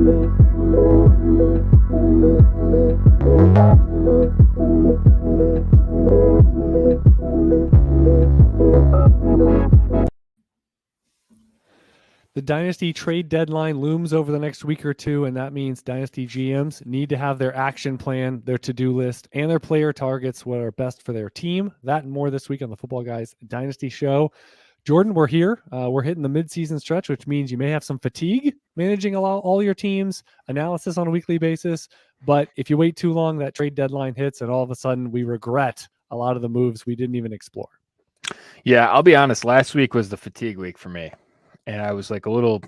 The Dynasty trade deadline looms over the next week or two, and that means Dynasty GMs need to have their action plan, their to-do list, and their player targets, what are best for their team. That and more this week on the Footballguys Dynasty Show. Jordan, we're here. We're hitting the midseason stretch, which means you may have some fatigue managing all your teams, analysis on a weekly basis. But if you wait too long, that trade deadline hits, and all of a sudden we regret a lot of the moves we didn't even explore. Yeah, I'll be honest. Last week was the fatigue week for me. And I was like a little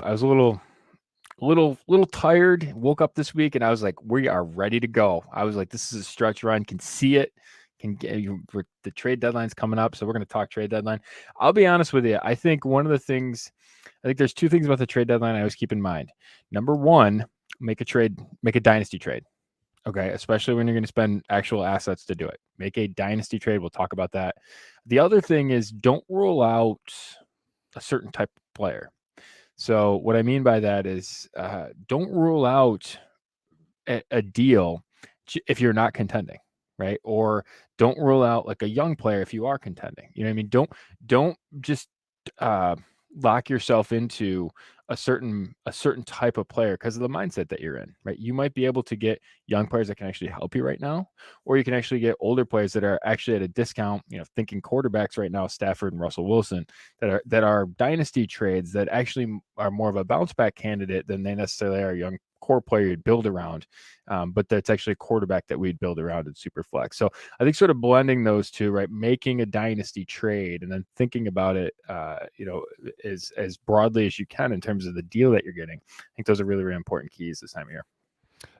tired. Woke up this week and I was like, we are ready to go. I was like, this is a stretch run. Can see it. The trade deadline's coming up, so we're going to talk trade deadline. I'll be honest with you. I think there's two things about the trade deadline I always keep in mind. Number one, make a dynasty trade. Okay, especially when you're going to spend actual assets to do it. Make a dynasty trade. We'll talk about that. The other thing is don't rule out a certain type of player. So what I mean by that is don't rule out a deal if you're not contending, right? Or don't rule out like a young player if you are contending. You know what I mean? Don't just lock yourself into a certain type of player because of the mindset that you're in, right? You might be able to get young players that can actually help you right now, or you can actually get older players that are actually at a discount, thinking quarterbacks right now, Stafford and Russell Wilson, that are dynasty trades that actually are more of a bounce back candidate than they necessarily are a young core player you'd build around. But that's actually a quarterback that we'd build around in Superflex. So I think sort of blending those two, right? Making a dynasty trade and then thinking about it, as broadly as you can in terms of the deal that you're getting. I think those are really, really important keys this time of year.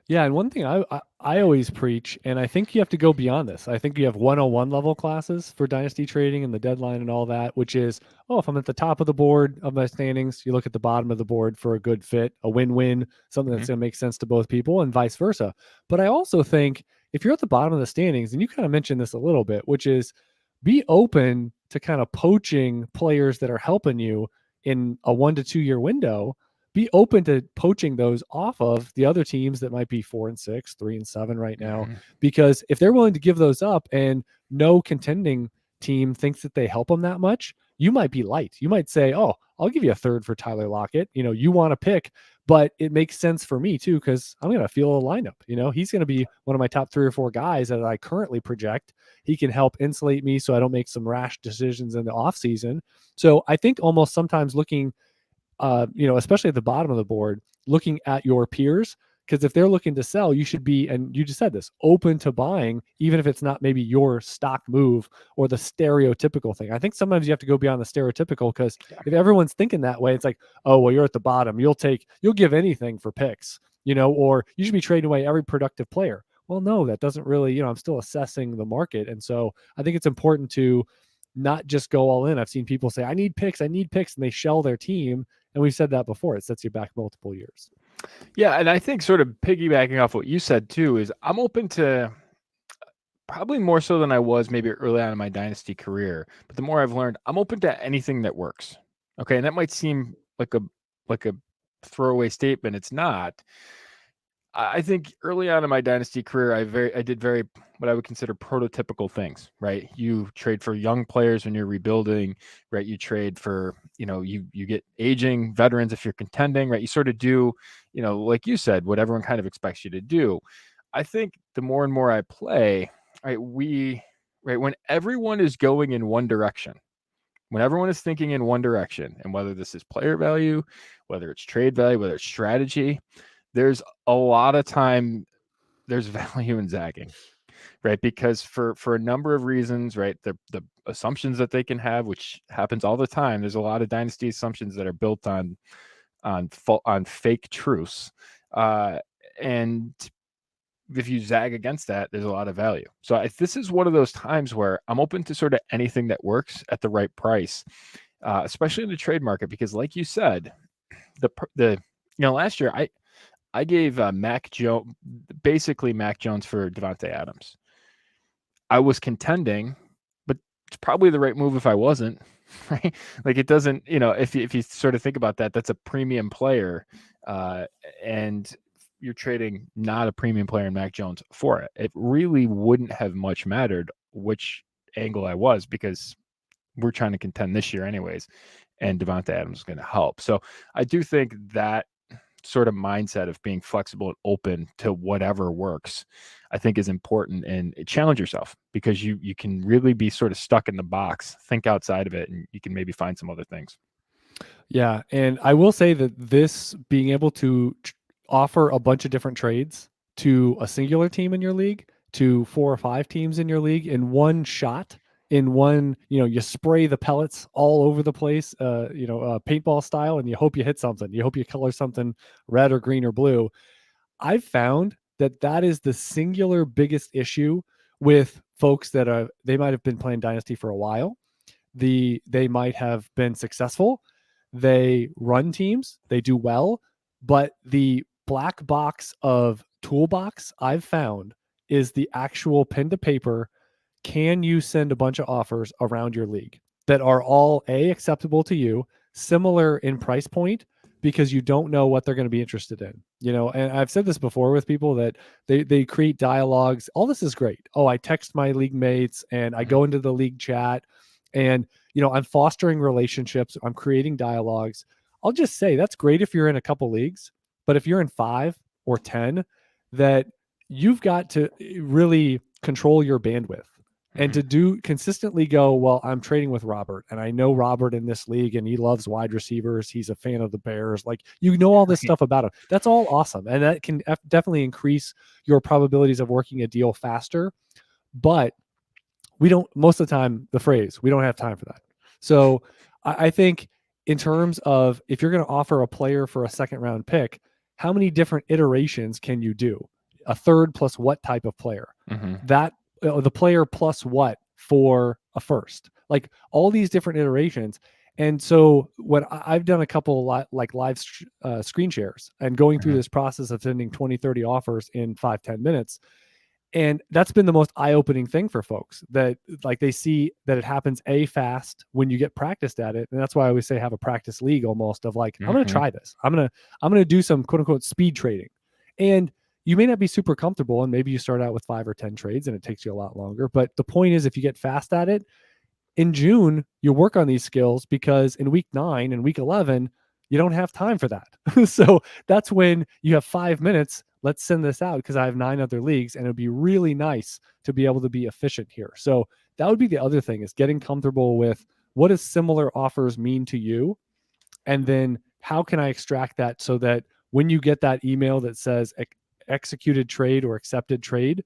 Yeah, and one thing I always preach, and I think you have to go beyond this. I think you have 101 level classes for dynasty trading and the deadline and all that, which is, if I'm at the top of the board of my standings, you look at the bottom of the board for a good fit, a win-win, something that's going to make sense to both people, and vice versa. But I also think if you're at the bottom of the standings, and you kind of mentioned this a little bit, which is be open to kind of poaching players that are helping you in a 1 to 2 year window. Be open to poaching those off of the other teams that might be 4-6, 3-7 right now, because if they're willing to give those up and no contending team thinks that they help them that much, you might be light. You might say, I'll give you a third for Tyler Lockett. You want to pick, but it makes sense for me too, because I'm going to feel a lineup. He's going to be one of my top 3 or 4 guys that I currently project. He can help insulate me so I don't make some rash decisions in the off season. So I think almost sometimes looking especially at the bottom of the board, looking at your peers, because if they're looking to sell, you should be, and you just said this, open to buying, even if it's not maybe your stock move or the stereotypical thing. I think sometimes you have to go beyond the stereotypical, because if everyone's thinking that way, it's like, you're at the bottom. You'll give anything for picks, or you should be trading away every productive player. Well, no, that doesn't really, I'm still assessing the market. And so I think it's important to not just go all in. I've seen people say, I need picks, and they shell their team. And we've said that before. It sets you back multiple years. Yeah, and I think sort of piggybacking off what you said too is I'm open to, probably more so than I was maybe early on in my dynasty career, but the more I've learned, I'm open to anything that works. Okay, and that might seem like a throwaway statement. It's not. I think early on in my dynasty career, I did very what I would consider prototypical things, right? You trade for young players when you're rebuilding, right? You trade for, you get aging veterans if you're contending, right? You sort of do, like you said, what everyone kind of expects you to do. I think the more and more I play, right, when everyone is going in one direction, when everyone is thinking in one direction, and whether this is player value, whether it's trade value, whether it's strategy, there's a lot of time there's value in zagging, right? Because for a number of reasons, right, the assumptions that they can have, which happens all the time, there's a lot of dynasty assumptions that are built on fake truths, and if you zag against that, there's a lot of value. So this is one of those times where I'm open to sort of anything that works at the right price, especially in the trade market, because like you said, last year I gave Mac Jones for Davante Adams. I was contending, but it's probably the right move if I wasn't, right? Like it doesn't, if you sort of think about that, that's a premium player. And you're trading not a premium player in Mac Jones for it, it really wouldn't have much mattered which angle I was, because we're trying to contend this year anyways, and Davante Adams is going to help. So I do think that sort of mindset of being flexible and open to whatever works, I think is important, and challenge yourself, because you can really be sort of stuck in the box, think outside of it, and you can maybe find some other things. Yeah, and I will say that this being able to offer a bunch of different trades to a singular team in your league, to 4 or 5 teams in your league in one shot, in one, you spray the pellets all over the place, paintball style, and you hope you hit something. You hope you color something red or green or blue. I've found that that is the singular biggest issue with folks that they might have been playing Dynasty for a while. They might have been successful. They run teams, they do well, but the black box of toolbox I've found is the actual pen to paper. Can you send a bunch of offers around your league that are all acceptable to you, similar in price point, because you don't know what they're going to be interested in, and I've said this before with people that they create dialogues. All this is great. Oh, I text my league mates and I go into the league chat, and I'm fostering relationships, I'm creating dialogues. I'll just say that's great if you're in a couple leagues, but if you're in 5 or 10, that you've got to really control your bandwidth. And to do consistently go, well, I'm trading with Robert, and I know Robert in this league, and he loves wide receivers. He's a fan of the Bears. Like, all this stuff about him. That's all awesome. And that can definitely increase your probabilities of working a deal faster. But we don't, most of the time, we don't have time for that. So I think in terms of, if you're going to offer a player for a second round pick, how many different iterations can you do? A third plus what type of player? That the player plus what for a first? Like, all these different iterations. And so what I've done a couple live screen shares and going through this process of sending 20, 30 offers in 5-10 minutes. And that's been the most eye-opening thing for folks, that like they see that it happens fast when you get practiced at it. And that's why I always say have a practice league almost of like, I'm going to try this. I'm going to do some quote unquote speed trading. And you may not be super comfortable, and maybe you start out with 5 or 10 trades and it takes you a lot longer. But the point is, if you get fast at it, in June, you work on these skills, because in week 9 and week 11, you don't have time for that. So that's when you have 5 minutes. Let's send this out, because I have 9 other leagues, and it'd be really nice to be able to be efficient here. So that would be the other thing, is getting comfortable with what does similar offers mean to you? And then how can I extract that so that when you get that email that says executed trade or accepted trade,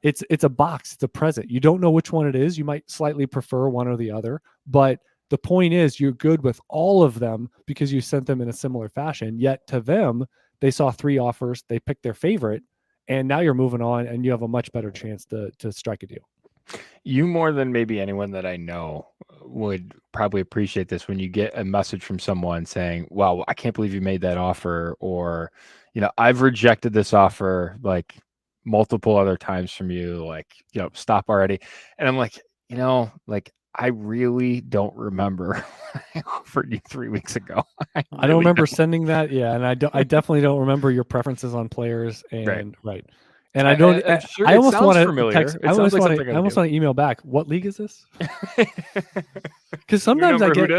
it's a box, it's a present. You don't know which one it is. You might slightly prefer one or the other, but the point is you're good with all of them because you sent them in a similar fashion. Yet to them, they saw 3 offers, they picked their favorite, and now you're moving on, and you have a much better chance to strike a deal. You, more than maybe anyone that I know, would probably appreciate this when you get a message from someone saying, wow, I can't believe you made that offer, or, I've rejected this offer like multiple other times from you, like, stop already. And I'm like, like, I really don't remember. I offered you 3 weeks ago. I don't remember sending that. Yeah. And I definitely don't remember your preferences on players. And right. And I don't, I'm sure I almost want to text. I almost want to email back. What league is this? Because sometimes I get,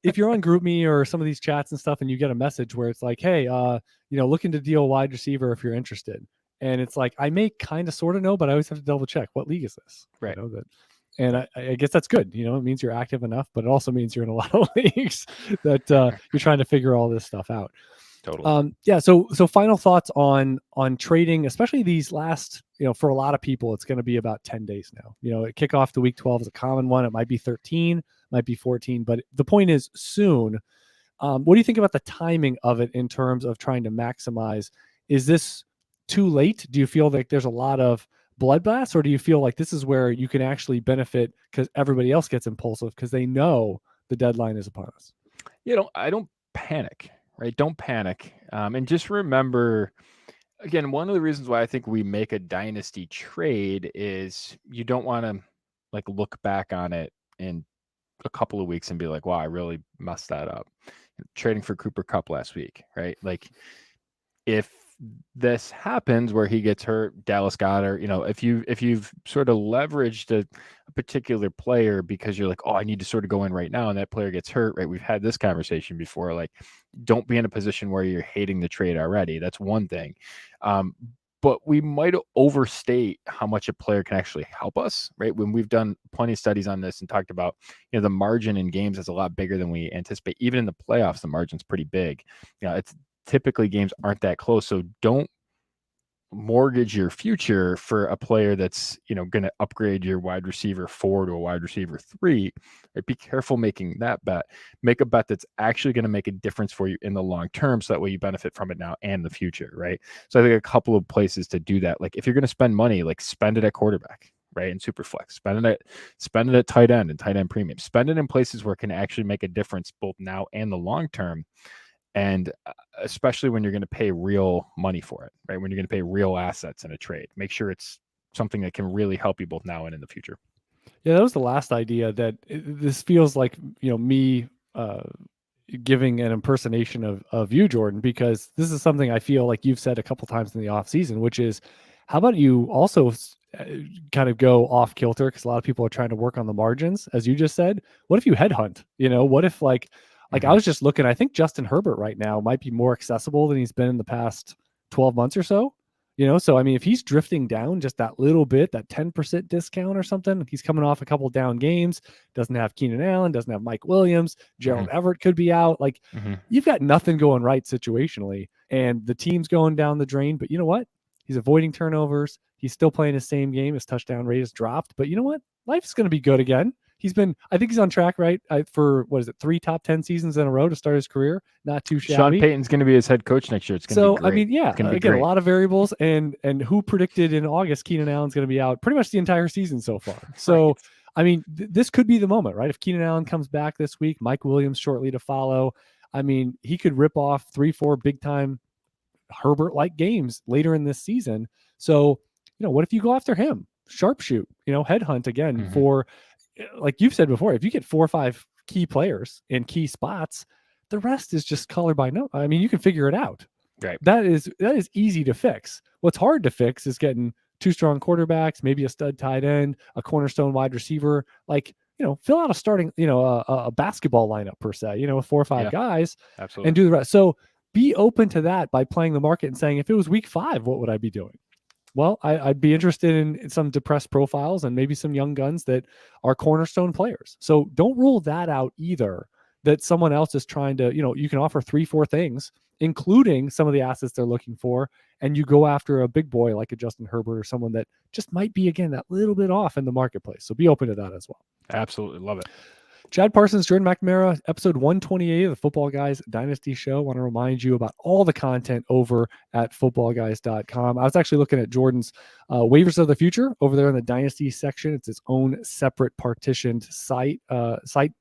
if you're on GroupMe or some of these chats and stuff, and you get a message where it's like, hey, looking to deal wide receiver if you're interested. And it's like, I may kind of sort of know, but I always have to double check. What league is this? Right. And I guess that's good. It means you're active enough, but it also means you're in a lot of leagues that you're trying to figure all this stuff out. Totally. Yeah. So final thoughts on trading, especially these last, for a lot of people, it's going to be about 10 days now. Kickoff to week 12 is a common one. It might be 13, might be 14, but the point is soon. What do you think about the timing of it in terms of trying to maximize? Is this too late? Do you feel like there's a lot of bloodbaths, or do you feel like this is where you can actually benefit because everybody else gets impulsive because they know the deadline is upon us? I don't panic, right? Don't panic. And just remember, again, one of the reasons why I think we make a dynasty trade is you don't want to like look back on it in a couple of weeks and be like, wow, I really messed that up. Trading for Cooper Kupp last week, right? Like, if this happens where he gets hurt, Dallas Goedert, if you've sort of leveraged a particular player because you're like, oh, I need to sort of go in right now, and that player gets hurt, right? We've had this conversation before. Like, don't be in a position where you're hating the trade already. That's one thing. But we might overstate how much a player can actually help us, right? When we've done plenty of studies on this and talked about, the margin in games is a lot bigger than we anticipate. Even in the playoffs, the margin's pretty big. It's typically games aren't that close. So don't mortgage your future for a player that's, going to upgrade your wide receiver 4 to a wide receiver 3. Right? Be careful making that bet. Make a bet that's actually going to make a difference for you in the long term, so that way you benefit from it now and the future, right? So I think a couple of places to do that. Like, if you're going to spend money, like, spend it at quarterback, right? And super flex, spend it at tight end and tight end premium, spend it in places where it can actually make a difference both now and the long term. And especially when you're going to pay real money for it, right? When you're going to pay real assets in a trade, make sure it's something that can really help you both now and in the future. Yeah, that was the last idea. This feels like, me giving an impersonation of you, Jordan, because this is something I feel like you've said a couple times in the off season, which is, how about you also kind of go off kilter, because a lot of people are trying to work on the margins, as you just said. What if you headhunt? What if like I was just looking, I think Justin Herbert right now might be more accessible than he's been in the past 12 months or so. So I mean, if he's drifting down just that little bit, that 10% discount or something, he's coming off a couple down games, doesn't have Keenan Allen, doesn't have Mike Williams, Gerald Everett could be out. Like, you've got nothing going right situationally, and the team's going down the drain. But you know what? He's avoiding turnovers. He's still playing his same game. His touchdown rate has dropped. But you know what? Life's going to be good again. I think he's on track, right? For, 3 top 10 seasons in a row to start his career. Not too shabby. Sean Payton's going to be his head coach next year. It's going to be great. I mean, yeah, again, a lot of variables, and who predicted in August Keenan Allen's going to be out pretty much the entire season so far. So, right. I mean, this could be the moment, right? If Keenan Allen comes back this week, Mike Williams shortly to follow. I mean, he could rip off 3-4 big time Herbert-like games later in this season. So, what if you go after him? Sharpshoot, headhunt again for, like you've said before, if you get 4 or 5 key players in key spots, the rest is just color by note. I mean, you can figure it out. Right. That is easy to fix. What's hard to fix is getting 2 strong quarterbacks, maybe a stud tight end, a cornerstone wide receiver. Like, fill out a starting, a basketball lineup per se, with 4 or 5 guys. Absolutely. And do the rest. So be open to that by playing the market and saying, if it was week 5, what would I be doing? Well, I'd be interested in some depressed profiles and maybe some young guns that are cornerstone players. So don't rule that out either, that someone else is trying to, you can offer 3-4 things, including some of the assets they're looking for, and you go after a big boy like a Justin Herbert or someone that just might be, again, that little bit off in the marketplace. So be open to that as well. Absolutely. Love it. Chad Parsons, Jordan McNamara, episode 128 of the Footballguys Dynasty Show. I want to remind you about all the content over at footballguys.com. I was actually looking at Jordan's waivers of the future over there in the Dynasty section. It's its own separate partitioned site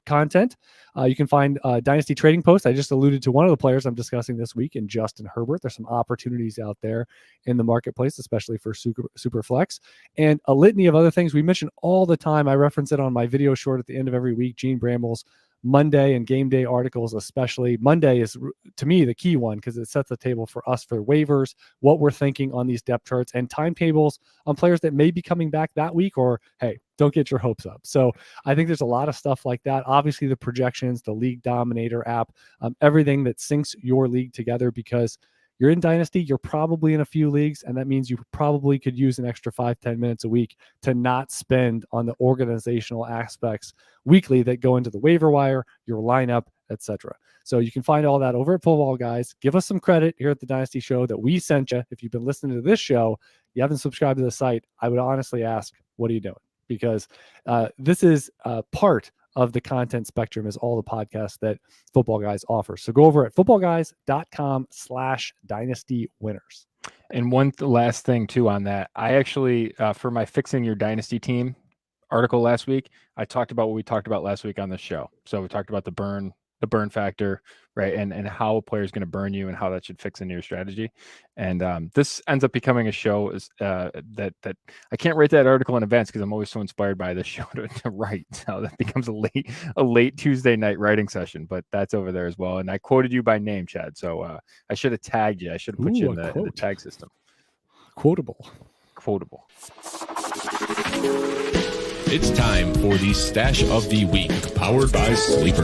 content. You can find Dynasty trading posts. I just alluded to one of the players I'm discussing this week in Justin Herbert. There's some opportunities out there in the marketplace, especially for super flex, and a litany of other things we mention all the time. I reference it on my video short at the end of every week. Gene Bramble's Monday and game day articles, especially Monday, is to me the key one, because it sets the table for us for waivers, what we're thinking on these depth charts, and timetables on players that may be coming back that week, or hey, don't get your hopes up. So I think there's a lot of stuff like that. Obviously the projections, the League Dominator app, everything that syncs your league together, because you're in Dynasty, you're probably in a few leagues, and that means you probably could use an extra 5-10 minutes a week to not spend on the organizational aspects weekly that go into the waiver wire, your lineup, etc. So you can find all that over at Football Guys. Give us some credit here at the Dynasty Show that we sent you. If you've been listening to this show, you haven't subscribed to the site, I would honestly ask, what are you doing? Because this is part of the content spectrum, is all the podcasts that Football Guys offers. So go over at footballguys.com/dynasty winners. And one last thing too on that, I actually, for my Fixing Your Dynasty Team article last week, I talked about what we talked about last week on the show. So we talked about the burn the burn factor, right? And how a player is going to burn you and how that should fix into your strategy. And this ends up becoming a show that I can't write that article in advance because I'm always so inspired by this show to write. So that becomes a late Tuesday night writing session, but that's over there as well. And I quoted you by name, Chad. So I should have tagged you. I should have put you in the tag system. Quotable. It's time for the Stash of the Week, powered by Sleeper.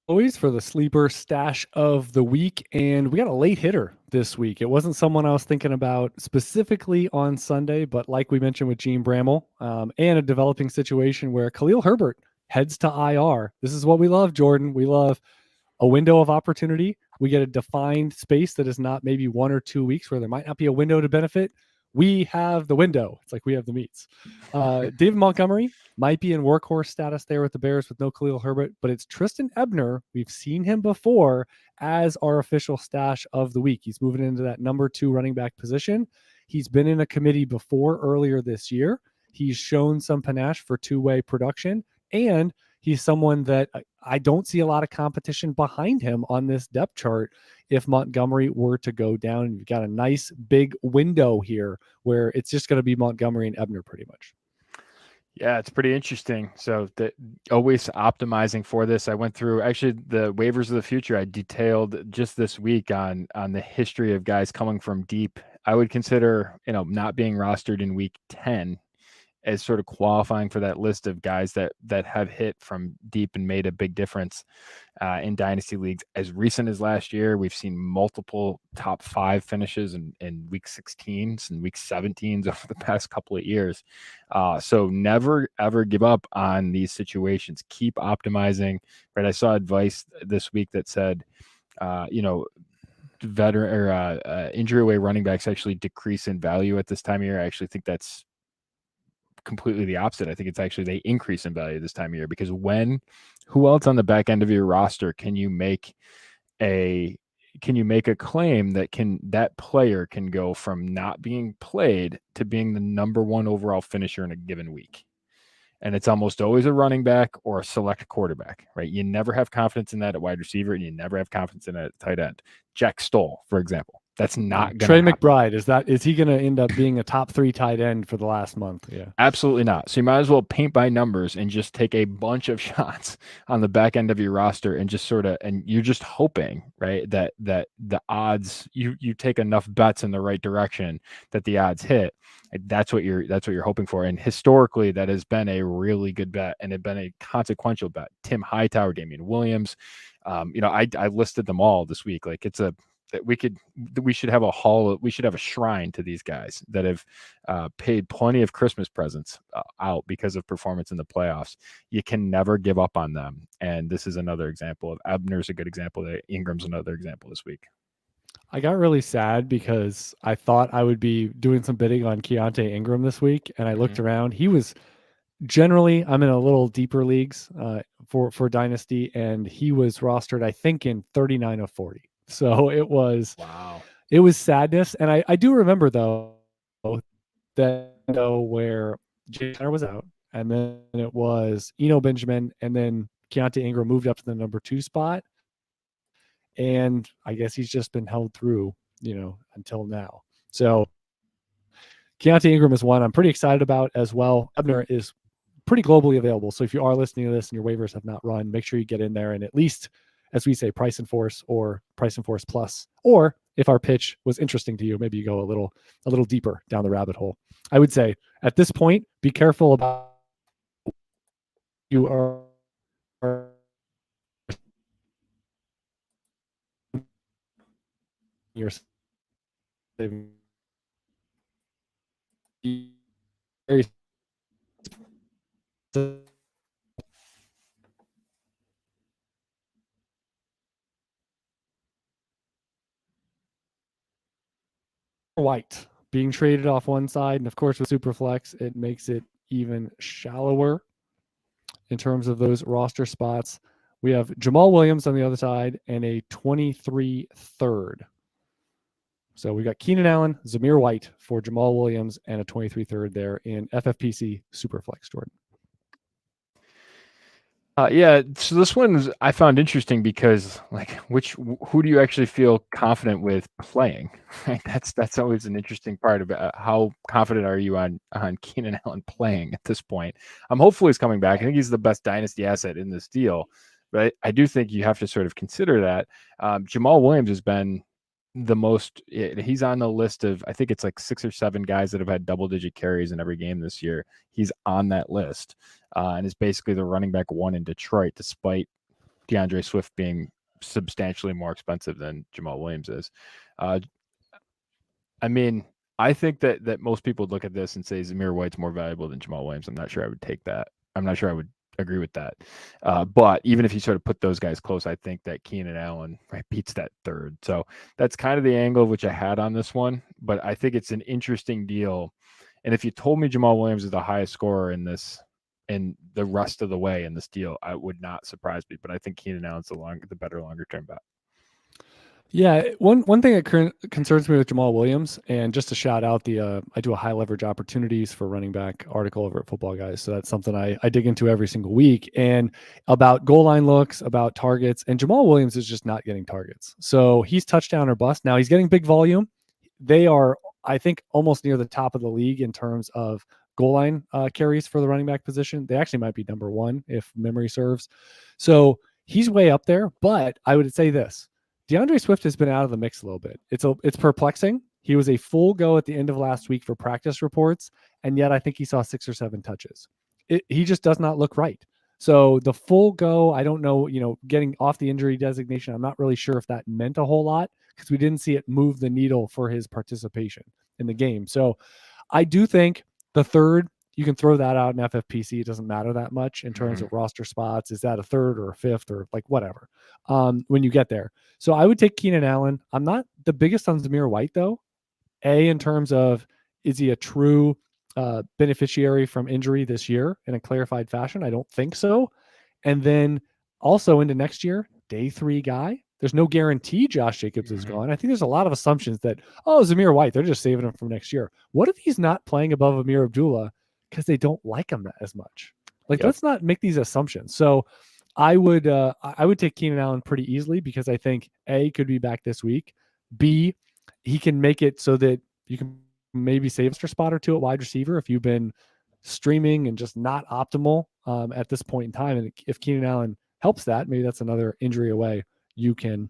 Always for the Sleeper Stash of the Week, and we got a late hitter this week. It wasn't someone I was thinking about specifically on Sunday, but like we mentioned with Gene Bramall, and a developing situation where Khalil Herbert heads to IR. This is what we love, Jordan. We love a window of opportunity. We get a defined space that is not maybe 1 or 2 weeks where there might not be a window to benefit. We have the window. It's like we have the meats. David Montgomery might be in workhorse status there with the Bears with no Khalil Herbert, but it's Trestan Ebner. We've seen him before as our official stash of the week. He's moving into that number 2 running back position. He's been in a committee before earlier this year. He's shown some panache for two-way production, and he's someone that I don't see a lot of competition behind him on this depth chart if Montgomery were to go down. You've got a nice big window here where it's just going to be Montgomery and Ebner pretty much. Yeah, it's pretty interesting. So always optimizing for this. I went through actually the waivers of the future. I detailed just this week on the history of guys coming from deep. I would consider, not being rostered in week 10 as sort of qualifying for that list of guys that have hit from deep and made a big difference in dynasty leagues. As recent as last year, we've seen multiple top 5 finishes in week 16s and week 17s over the past couple of years. So never, ever give up on these situations. Keep optimizing, right? I saw advice this week that said, veteran or injury away running backs actually decrease in value at this time of year. I actually think that's completely the opposite. I think it's actually they increase in value this time of year because who else on the back end of your roster can you make a claim that player can go from not being played to being the number 1 overall finisher in a given week? And it's almost always a running back or a select quarterback, right? You never have confidence in that at wide receiver, and you never have confidence in that at tight end. Jack Stoll, for example. That's not going to Trey happen. McBride, is he going to end up being a top 3 tight end for the last month? Yeah, absolutely not. So you might as well paint by numbers and just take a bunch of shots on the back end of your roster and just and you're just hoping, right, that the odds you take enough bets in the right direction that the odds hit. That's what you're hoping for. And historically, that has been a really good bet and it been a consequential bet. Tim Hightower, Damian Williams, I listed them all this week. Like it's we should have a shrine to these guys that have paid plenty of Christmas presents out because of performance in the playoffs. You can never give up on them. And this is another example of Ebner's a good example. Ingram's another example this week. I got really sad because I thought I would be doing some bidding on Keontae Ingram this week. And I looked around, he was generally, I'm in a little deeper leagues for Dynasty, and he was rostered, I think, in 39 of 40. So it was sadness. And I do remember though that where Jenner was out, and then it was Benjamin, and then Keontae Ingram moved up to the number 2 spot. And I guess he's just been held through, until now. So Keontae Ingram is one I'm pretty excited about as well. Ebner is pretty globally available. So if you are listening to this and your waivers have not run, make sure you get in there and at least, as we say, price and force or price and force plus. Or if our pitch was interesting to you, maybe you go a little deeper down the rabbit hole. I would say at this point, be careful about you are your White being traded off one side, and of course with Superflex, it makes it even shallower in terms of those roster spots. We have Jamaal Williams on the other side and a 23 third So we got Keenan Allen, Zamir White for Jamaal Williams, and a 23 third there in FFPC Superflex, Jordan. Yeah, so this one I found interesting because, like, who do you actually feel confident with playing? Right, that's always an interesting part about how confident are you on Keenan Allen playing at this point. Hopefully he's coming back. I think he's the best dynasty asset in this deal, but I do think you have to sort of consider that. Jamaal Williams has been the most. He's on the list of, I think it's like 6 or 7 guys that have had double-digit carries in every game this year. He's on that list. And is basically the running back 1 in Detroit, despite DeAndre Swift being substantially more expensive than Jamaal Williams is. I mean, I think that most people look at this and say Zamir White's more valuable than Jamaal Williams. I'm not sure I would take that. I'm not sure I would agree with that. But even if you sort of put those guys close, I think that Keenan Allen beats that third. So that's kind of the angle which I had on this one. But I think it's an interesting deal. And if you told me Jamaal Williams is the highest scorer in this, and the rest of the way in this deal, I would not surprise me. But I think Keenan Allen's the better longer term bet. Yeah, one thing that concerns me with Jamaal Williams, and just to shout out I do a high leverage opportunities for running back article over at Footballguys, so that's something I dig into every single week, and about goal line looks, about targets, and Jamaal Williams is just not getting targets. So he's touchdown or bust. Now he's getting big volume. They are, I think, almost near the top of the league in terms of goal line carries for the running back position. They actually might be number 1 if memory serves. So he's way up there, but I would say this. DeAndre Swift has been out of the mix a little bit. It's perplexing. He was a full go at the end of last week for practice reports, and yet I think he saw 6 or 7 touches. He just does not look right. So the full go, I don't know, getting off the injury designation, I'm not really sure if that meant a whole lot because we didn't see it move the needle for his participation in the game. So I do think the third, you can throw that out in FFPC. It doesn't matter that much in terms of roster spots. Is that a third or a fifth or like whatever when you get there? So I would take Keenan Allen. I'm not the biggest on Zamir White, though. In terms of, is he a true beneficiary from injury this year in a clarified fashion? I don't think so. And then also into next year, day 3 guy. There's no guarantee Josh Jacobs is gone. I think there's a lot of assumptions that, Zamir White, they're just saving him from next year. What if he's not playing above Amir Abdullah because they don't like him as much? Let's not make these assumptions. So I would take Keenan Allen pretty easily because I think A, could be back this week. B, he can make it so that you can maybe save extra spot or 2 at wide receiver if you've been streaming and just not optimal at this point in time. And if Keenan Allen helps that, maybe that's another injury away you can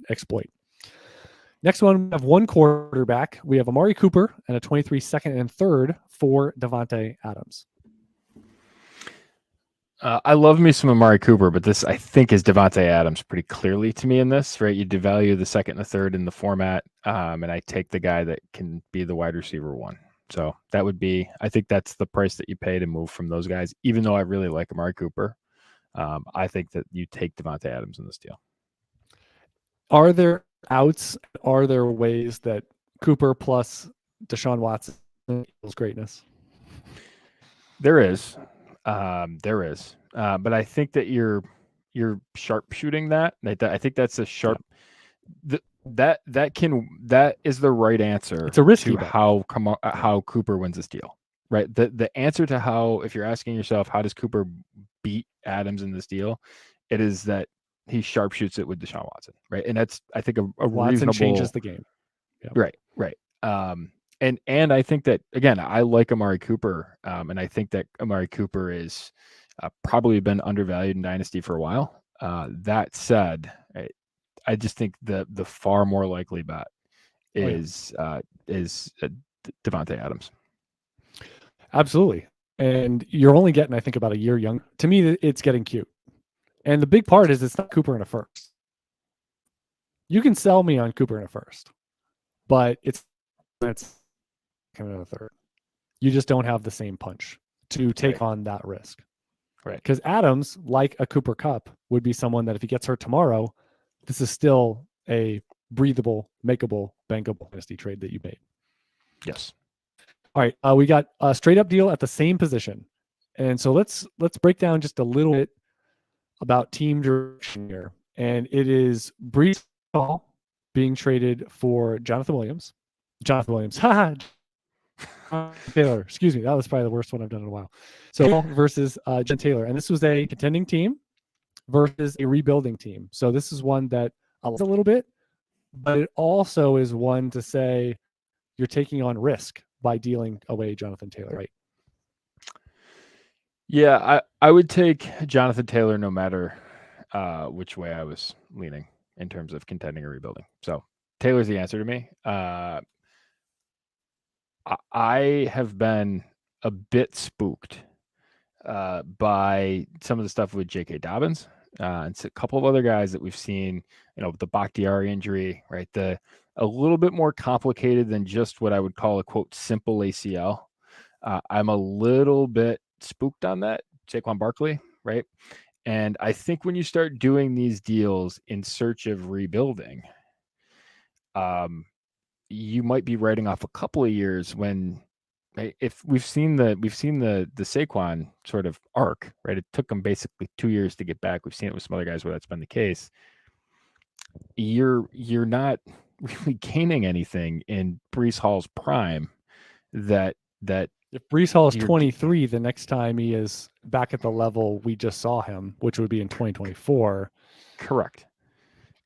exploit. Next one, we have 1 quarterback. We have Amari Cooper and a 23 second and third for Davante Adams. I love me some Amari Cooper, but this I think is Davante Adams pretty clearly to me in this, right? You devalue the second and the third in the format, and I take the guy that can be the wide receiver 1. So that would be, I think that's the price that you pay to move from those guys, even though I really like Amari Cooper. I think that you take Davante Adams in this deal. Are there outs? Are there ways that Cooper plus Deshaun Watson equals greatness? There is. But I think that you're sharpshooting that. I think that's a sharp. That is the right answer. It's a risky to how Cooper wins this deal, right? The answer to how, if you're asking yourself how does Cooper beat Adams in this deal, it is that he sharpshoots it with Deshaun Watson, right? And that's, I think, a Watson reasonable changes the game. Yep. Right. And I think that, again, I like Amari Cooper, and I think that Amari Cooper is probably been undervalued in Dynasty for a while. That said, I just think the far more likely bet is Davante Adams. Absolutely. And you're only getting, I think, about a year young. To me, it's getting cute. And the big part is it's not Cooper in a first. You can sell me on Cooper in a first, but it's coming in a third. You just don't have the same punch to take on that risk. Right. Because Adams, like a Cooper Kupp, would be someone that if he gets hurt tomorrow, this is still a breathable, makeable, bankable dynasty trade that you made. Yes. All right. We got a straight up deal at the same position. And so let's break down just a little bit about team direction here. And it is Breece Hall being traded for Jonathan Williams. Haha. Taylor, excuse me. That was probably the worst one I've done in a while. So versus Jonathan Taylor. And this was a contending team versus a rebuilding team. So this is one that I like a little bit, but it also is one to say you're taking on risk by dealing away Jonathan Taylor, right? Yeah, I would take Jonathan Taylor no matter which way I was leaning in terms of contending or rebuilding. So Taylor's the answer to me. I have been a bit spooked by some of the stuff with J.K. Dobbins and a couple of other guys that we've seen, the Bakhtiari injury, right? A little bit more complicated than just what I would call a quote simple ACL. I'm a little bit spooked on that, Saquon Barkley, right? And I think when you start doing these deals in search of rebuilding, you might be writing off a couple of years when, if we've seen the Saquon sort of arc, right? It took him basically 2 years to get back. We've seen it with some other guys where that's been the case. You're not really gaining anything in Breece Hall's prime that if Breece Hall is 23, the next time he is back at the level we just saw him, which would be in 2024. Correct.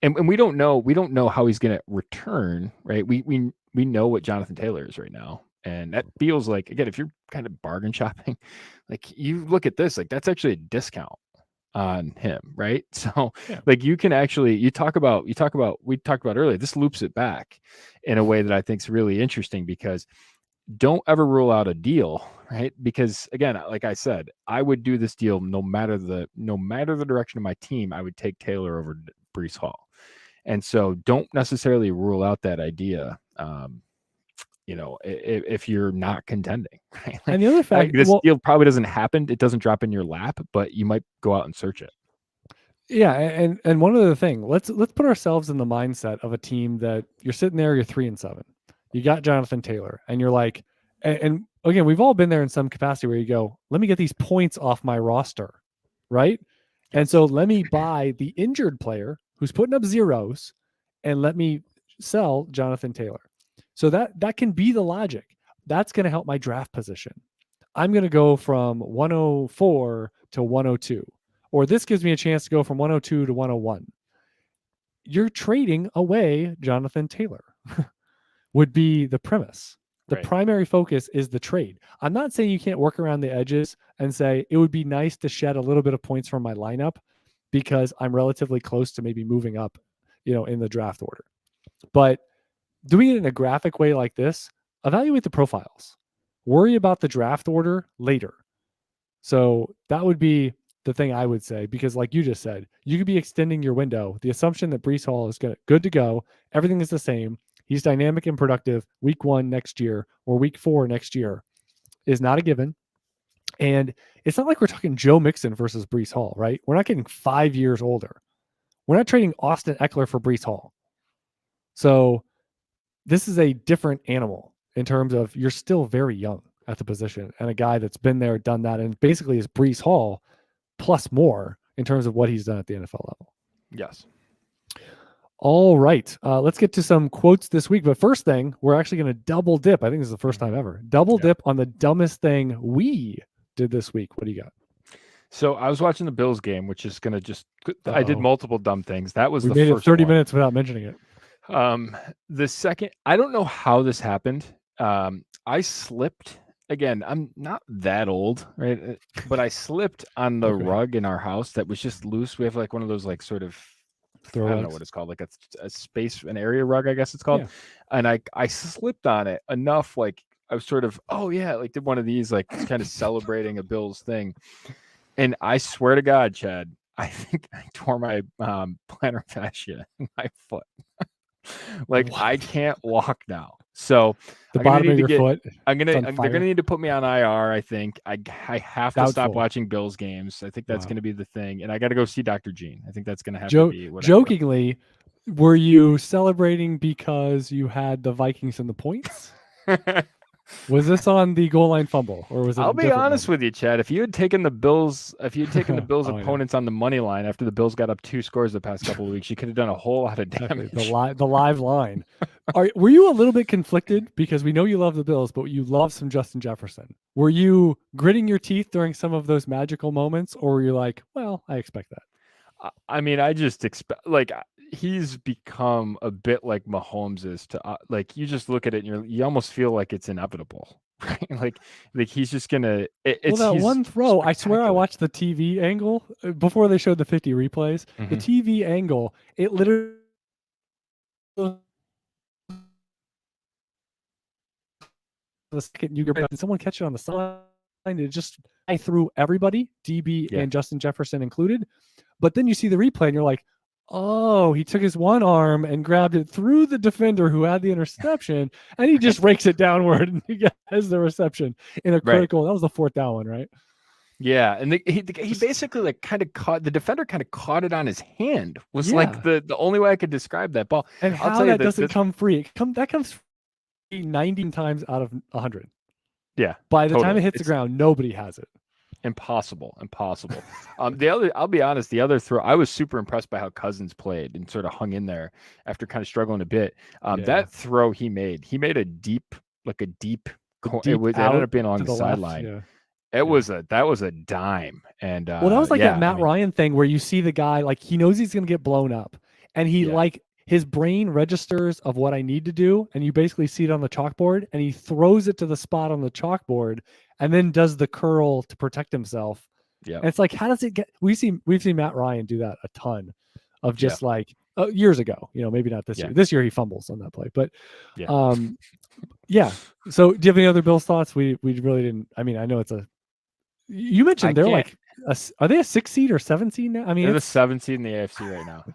And we don't know how he's going to return, right? We know what Jonathan Taylor is right now. And that feels like, again, if you're kind of bargain shopping, like you look at this, like that's actually a discount on him, right? So like you can actually, we talked about earlier, this loops it back in a way that I think is really interesting, because don't ever rule out a deal, right? Because again, like I said, I would do this deal no matter the direction of my team. I would take Taylor over Breece Hall. And so don't necessarily rule out that idea, if you're not contending. Right? And the other fact, this deal probably doesn't happen. It doesn't drop in your lap, but you might go out and search it. Yeah, and one other thing, let's put ourselves in the mindset of a team that you're sitting there, you're 3-7. You got Jonathan Taylor, and you're like, and again, we've all been there in some capacity where you go, let me get these points off my roster, right? And so let me buy the injured player who's putting up zeros, and let me sell Jonathan Taylor. So that can be the logic. That's going to help my draft position. I'm going to go from 104 to 102, or this gives me a chance to go from 102 to 101. You're trading away Jonathan Taylor would be the premise. The primary focus is the trade. I'm not saying you can't work around the edges and say it would be nice to shed a little bit of points from my lineup because I'm relatively close to maybe moving up, in the draft order. But doing it in a graphic way like this, evaluate the profiles. Worry about the draft order later. So that would be the thing I would say, because like you just said, you could be extending your window. The assumption that Breece Hall is good to go, everything is the same, he's dynamic and productive week 1 next year or week 4 next year is not a given. And it's not like we're talking Joe Mixon versus Breece Hall, right? We're not getting 5 years older. We're not trading Austin Eckler for Breece Hall. So this is a different animal in terms of you're still very young at the position, and a guy that's been there, done that, and basically is Breece Hall plus more in terms of what he's done at the NFL level. Yes. All right. Let's get to some quotes this week. But first thing, we're actually going to double dip. I think this is the first time ever. Double dip on the dumbest thing we did this week. What do you got? So I was watching the Bills game, which is going to just, I did multiple dumb things. That was we made it 30 minutes without mentioning it. The second, I don't know how this happened. I slipped. Again, I'm not that old, right? But I slipped on the rug in our house that was just loose. We have like one of those like sort of, I don't know what it's called, like a space, an area rug, I guess it's called. Yeah. And I slipped on it enough, like I was sort of, like did one of these, like kind of celebrating a Bills thing. And I swear to God, Chad, I think I tore my plantar fascia in my foot. Like what? I can't walk now. So the bottom of your foot. They're gonna need to put me on IR. I think I have to stop watching Bills games. I think that's gonna be the thing, and I got to go see Dr. Gene. I think that's gonna have to be. Jokingly, were you celebrating because you had the Vikings in the points? Was this on the goal line fumble, or was it? I'll a be different honest moment? with you, Chad. If you had taken the Bills, Oh, yeah. opponents on the money line after the Bills got up 2 scores the past couple of weeks, you could have done a whole lot of Exactly. damage. The live line. Were you a little bit conflicted because we know you love the Bills, but you love some Justin Jefferson? Were you gritting your teeth during some of those magical moments, or were you like, well, I expect that? I mean, I just expect he's become a bit like Mahomes is to like you just look at it and you almost feel like it's inevitable, right? Like he's just gonna. Well, that he's one throw, I swear I spectacular. watched the TV angle before they showed the 50 replays. The Mhm. TV angle, it literally the second you get someone catch it on the sideline, it just I threw everybody, DB Yeah. and Justin Jefferson included. But then you see the replay and you're like, oh, he took his one arm and grabbed it through the defender who had the interception, and he just rakes it downward and he gets the reception in a Right. critical. That was the 4th down one, right? Yeah, and he basically like kind of caught the defender, kind of caught it on his hand. Was like Yeah. the only way I could describe that ball. And I'll how tell you that that doesn't come free. That comes free 90 times out of 100. Yeah, By the time totally. it hits the ground, nobody has it. Impossible. I'll be honest, the other throw, I was super impressed by how Cousins played and sort of hung in there after kind of struggling a bit. Yeah. That throw he made a deep, Deep it ended out up being along to the the left, sideline. yeah. That was a dime. And Well, that was like yeah, that Matt Ryan thing where you see the guy, like he knows he's going to get blown up, and he Yeah. like his brain registers of what I need to do, and you basically see it on the chalkboard, and he throws it to the spot on the chalkboard, and then does the curl to protect himself. Yeah. And it's like, how does it get? We've seen Matt Ryan do that a ton, of just like years ago. Maybe not this year. This year he fumbles on that play, but yeah. So, do you have any other Bills thoughts? We really didn't. I mean, I know it's a. You mentioned they're like, are they a 6 seed or 7 seed now? I mean, they're the 7 seed in the AFC right now.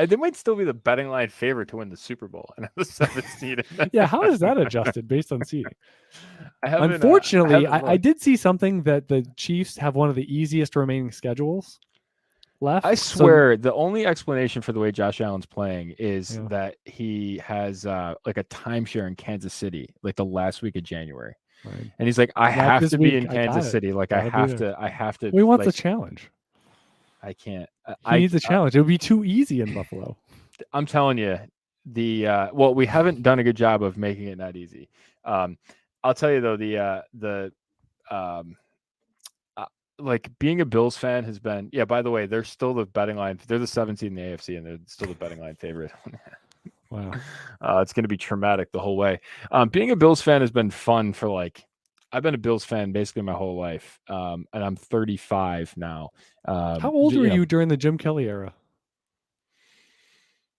They might still be the betting line favorite to win the Super Bowl, and the 7th seed. Yeah, how is that adjusted based on seeding? Unfortunately, Unfortunately, I did see something that the Chiefs have one of the easiest remaining schedules left. I swear, the only explanation for the way Josh Allen's playing is that he has like a timeshare in Kansas City, like the last week of January. Right. And he's like, I have to be in Kansas City. Like I have to. We want the challenge. I can't. He needs a challenge. It would be too easy in Buffalo. I'm telling you, well, we haven't done a good job of making it not easy. I'll tell you though, like being a Bills fan has been. Yeah. By the way, they're still the betting line. They're the 7th seed in the AFC, and they're still the betting line favorite. Wow. It's going to be traumatic the whole way. Being a Bills fan has been fun for I've been a Bills fan basically my whole life. And I'm 35 now. How old were you during the Jim Kelly era?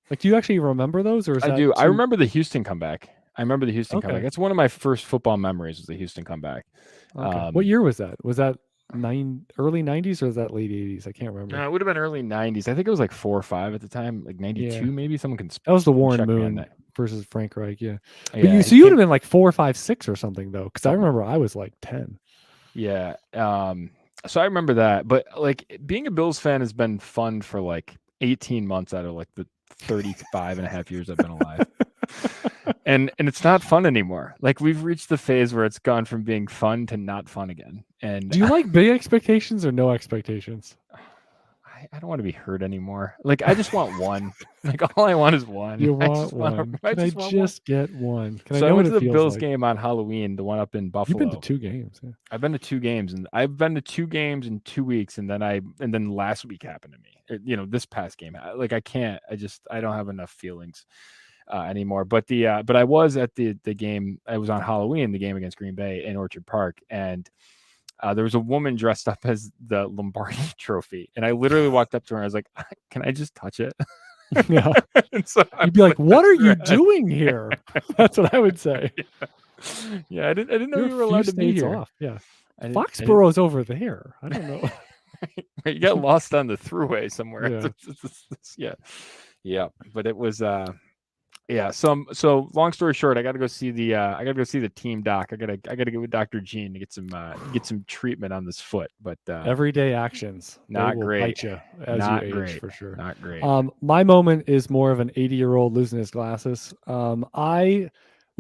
Like, do you actually remember those? Or I do. I remember the Houston comeback. Comeback. That's one of my first football memories was the Houston comeback. Okay. What year was that? Was that early 90s or was that late 80s? I can't remember. No, it would have been early 90s. I think it was like 4 or 5 at the time, like 92 maybe. Someone can. That was the Warren check me on Moon that. versus Frank Reich. Yeah. But Yeah, you would have been like 4, 5, 6 or something though, because I remember I was like 10. Yeah. So I remember that, but like being a Bills fan has been fun for like 18 months out of like the 35 and a half years I've been alive. And it's not fun anymore. Like we've reached the phase where it's gone from being fun to not fun again. And do you like big expectations or no expectations? I don't want to be hurt anymore. Like I just want one. Like all I want is one. You want one? Can I just get one? So I went to the Bills game on Halloween, the one up in Buffalo. You've been to 2 games. Yeah. I've been to 2 games, and I've been to 2 games in 2 weeks, and then last week happened to me. This past game, like I don't have enough feelings anymore. But but I was at the game. I was on Halloween, the game against Green Bay in Orchard Park, and there was a woman dressed up as the Lombardi Trophy, and I literally walked up to her and I was like, "Can I just touch it?" Yeah. And so you'd be like, "What are you doing here?" That's what I would say. Yeah, I didn't know you were allowed to be here. Off. Yeah, Foxborough's over there. I don't know. You got lost on the throughway somewhere. Yeah. But it was so long story short, I got to go see the team doc. I got to get with Dr. Gene to get some treatment on this foot. But everyday actions not great. Bite you as not you great. age, for sure. Not great. My moment is more of an 80-year-old losing his glasses. I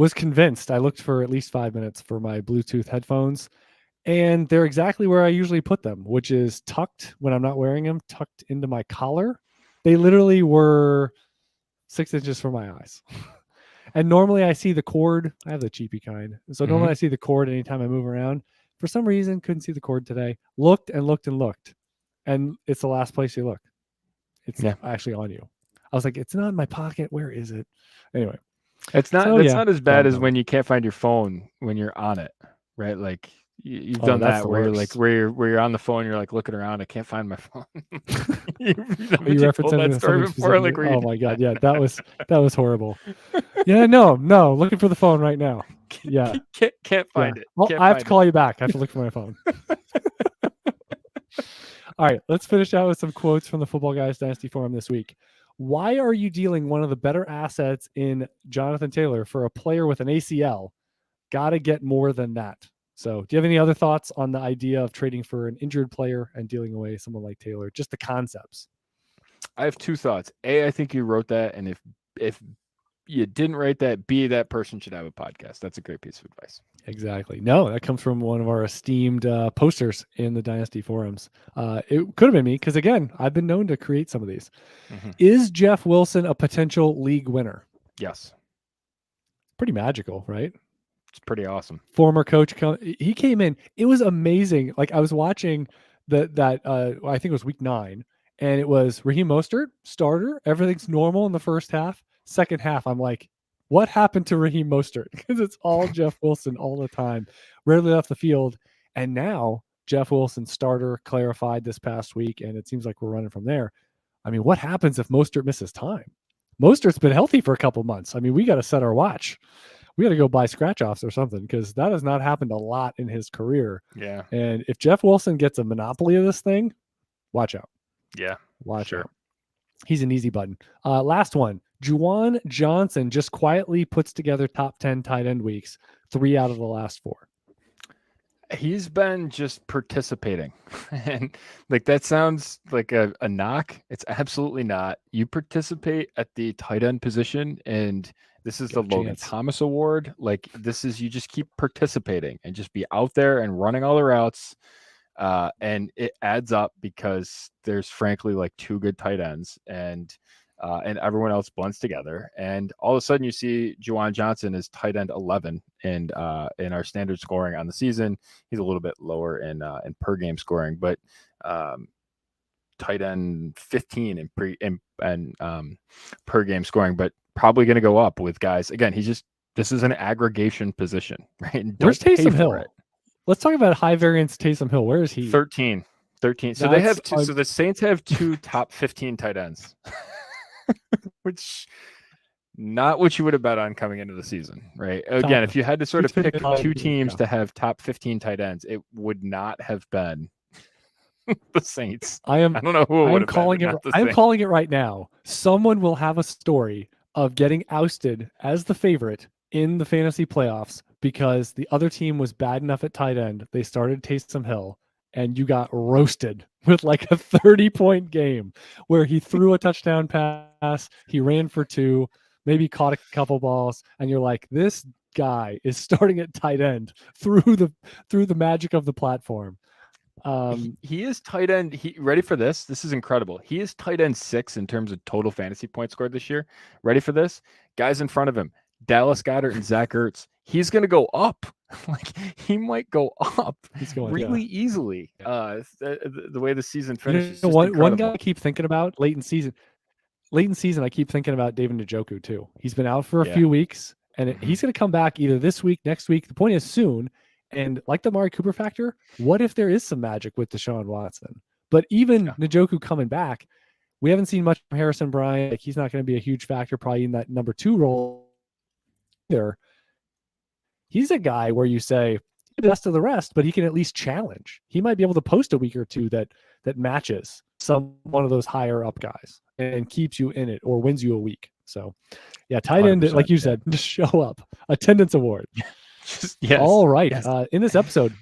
was convinced. I looked for at least 5 minutes for my Bluetooth headphones, and they're exactly where I usually put them, which is tucked when I'm not wearing them, tucked into my collar. They literally were 6 inches from my eyes. And normally I see the cord. I have the cheapy kind. So normally I see the cord anytime I move around. For some reason, couldn't see the cord today. Looked and looked and looked. And it's the last place you look. It's actually on you. I was like, it's not in my pocket. Where is it? Anyway. It's not not as bad as when you can't find your phone when you're on it, right? Like you've done that where you're like where you're on the phone, you're like looking around, I can't find my phone. you referencing that story before, like, oh my god, yeah, that was horrible. Yeah, no, looking for the phone right now. Yeah, can't find it. Well, I have to call you back. I have to look for my phone. All right, let's finish out with some quotes from the Football Guys Dynasty Forum this week. Why are you dealing one of the better assets in Jonathan Taylor for a player with an ACL? Got to get more than that. So do you have any other thoughts on the idea of trading for an injured player and dealing away someone like Taylor? Just the concepts. I have two thoughts. A, I think you wrote that. And if you didn't write that, B, that person should have a podcast. That's a great piece of advice. Exactly. No, that comes from one of our esteemed posters in the Dynasty forums. It could have been me because, again, I've been known to create some of these. Is Jeff Wilson a potential league winner? Yes. Pretty magical, right? It's pretty awesome. Former coach, he came in. It was amazing. Like I was watching that I think it was week 9, and it was Raheem Mostert, starter. Everything's normal in the first half. Second half, I'm like, what happened to Raheem Mostert? Because it's all Jeff Wilson all the time. Rarely left the field. And now Jeff Wilson, starter, clarified this past week, and it seems like we're running from there. I mean, what happens if Mostert misses time? Mostert's been healthy for a couple months. I mean, we got to set our watch. We got to go buy scratch-offs or something because that has not happened a lot in his career. Yeah. And if Jeff Wilson gets a monopoly of this thing, watch out. Yeah. Watch out. He's an easy button. Last one. Juwan Johnson just quietly puts together top 10 tight end weeks, 3 out of the last 4. He's been just participating. And like that sounds like a knock. It's absolutely not. You participate at the tight end position, and this is the Logan Thomas Award. Like this is, you just keep participating and just be out there and running all the routes. And it adds up because there's frankly like 2 good tight ends, and everyone else blends together. And all of a sudden you see Juwan Johnson is tight end 11 in our standard scoring on the season. He's a little bit lower in per game scoring, but tight end 15 in per game scoring, but probably going to go up with guys. Again, this is an aggregation position, right? And where's Taysom Hill? Let's talk about high variance Taysom Hill. Where is he? 13. So they have two. So the Saints have 2 top 15 tight ends, which not what you would have bet on coming into the season, right? Again, if you had to sort of pick 2 teams to have top 15 tight ends, it would not have been the Saints. I don't know who it would have been. I'm calling it right now. Someone will have a story of getting ousted as the favorite in the fantasy playoffs because the other team was bad enough at tight end. They started Taysom Hill, and you got roasted with like a 30-point game where he threw a touchdown pass, he ran for 2, maybe caught a couple balls, and you're like, this guy is starting at tight end through the magic of the platform. He is tight end. Ready for this? This is incredible. He is tight end 6 in terms of total fantasy points scored this year. Ready for this? Guys in front of him, Dallas Goedert and Zach Ertz. He's going to go up. Like he might go up really easily. The way the season finishes. One guy I keep thinking about late in season, I keep thinking about David Njoku too. He's been out for a few weeks, and he's going to come back either this week, next week. The point is soon. And like the Amari Cooper factor, what if there is some magic with Deshaun Watson? But even Njoku coming back, we haven't seen much from Harrison Bryant. Like he's not going to be a huge factor probably in that number 2 role either. He's a guy where you say the best of the rest, but he can at least challenge. He might be able to post a week or 2 that matches one of those higher up guys and keeps you in it or wins you a week. So yeah, tight end, like you said, just show up. Attendance award. All right. In this episode,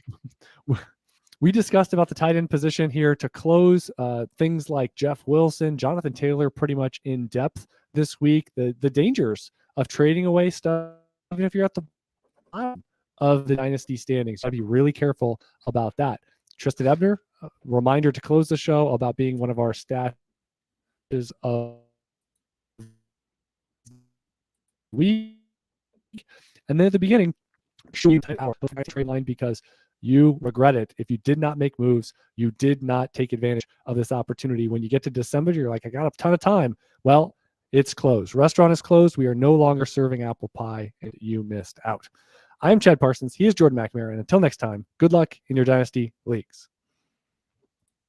we discussed about the tight end position here to close. Things like Jeff Wilson, Jonathan Taylor, pretty much in depth this week. The dangers of trading away stuff even if you're at the bottom of the dynasty standings. So I'd be really careful about that. Trestan Ebner, reminder to close the show about being one of our stashes of week. And then at the beginning, show you power trade line because you regret it if you did not make moves. You did not take advantage of this opportunity. When you get to December, you're like, I got a ton of time. Well, it's closed. Restaurant is closed. We are no longer serving apple pie, and you missed out. I'm Chad Parsons. He is Jordan McNamara. And until next time, good luck in your dynasty leagues.